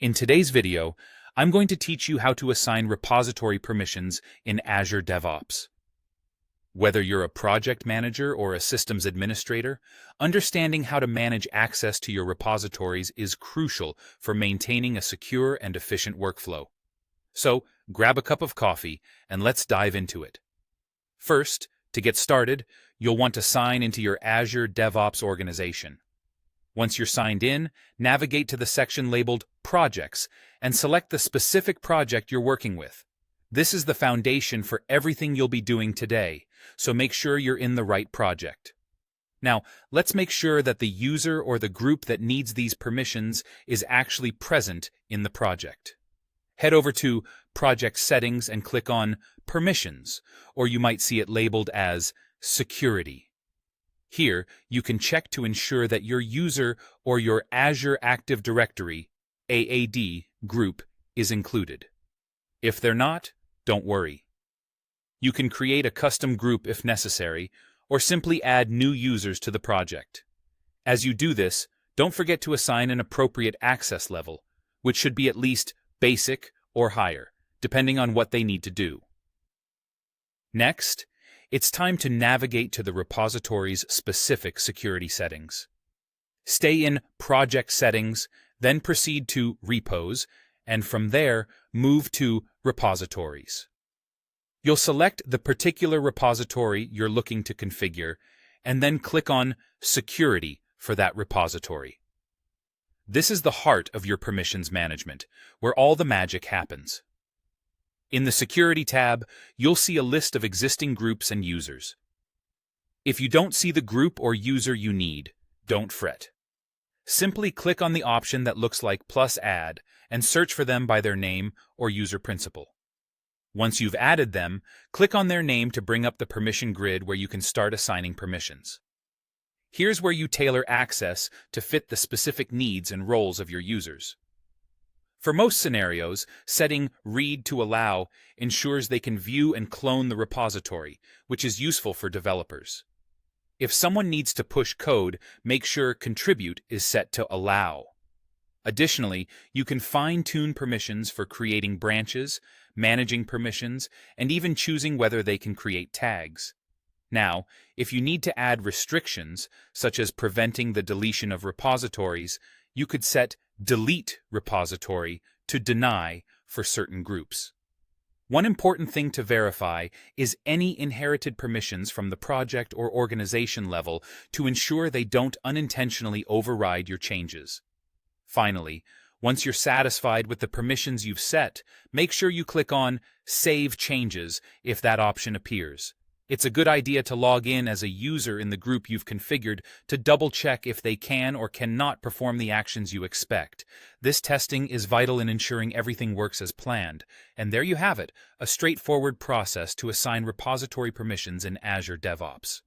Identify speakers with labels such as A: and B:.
A: In today's video, I'm going to teach you how to assign repository permissions in Azure DevOps. Whether you're a project manager or a systems administrator, understanding how to manage access to your repositories is crucial for maintaining a secure and efficient workflow. So, grab a cup of coffee and let's dive into it. First, to get started, you'll want to sign into your Azure DevOps organization. Once you're signed in, navigate to the section labeled Projects and select the specific project you're working with. This is the foundation for everything you'll be doing today, so make sure you're in the right project. Now, let's make sure that the user or the group that needs these permissions is actually present in the project. Head over to Project Settings and click on Permissions, or you might see it labeled as Security. Here, you can check to ensure that your user or your Azure Active Directory (AAD) group is included. If they're not, don't worry. You can create a custom group if necessary, or simply add new users to the project. As you do this, don't forget to assign an appropriate access level, which should be at least basic or higher, depending on what they need to do. Next, it's time to navigate to the repository's specific security settings. Stay in Project Settings, then proceed to Repos, and from there, move to Repositories. You'll select the particular repository you're looking to configure, and then click on Security for that repository. This is the heart of your permissions management, where all the magic happens. In the Security tab, you'll see a list of existing groups and users. If you don't see the group or user you need, don't fret. Simply click on the option that looks like +add and search for them by their name or user principal. Once you've added them, click on their name to bring up the permission grid where you can start assigning permissions. Here's where you tailor access to fit the specific needs and roles of your users. For most scenarios, setting Read to Allow ensures they can view and clone the repository, which is useful for developers. If someone needs to push code, make sure Contribute is set to Allow. Additionally, you can fine-tune permissions for creating branches, managing permissions, and even choosing whether they can create tags. Now, if you need to add restrictions, such as preventing the deletion of repositories, you could set Delete Repository to Deny for certain groups. One important thing to verify is any inherited permissions from the project or organization level to ensure they don't unintentionally override your changes. Finally, once you're satisfied with the permissions you've set, make sure you click on Save Changes if that option appears. It's a good idea to log in as a user in the group you've configured to double-check if they can or cannot perform the actions you expect. This testing is vital in ensuring everything works as planned. And there you have it, a straightforward process to assign repository permissions in Azure DevOps.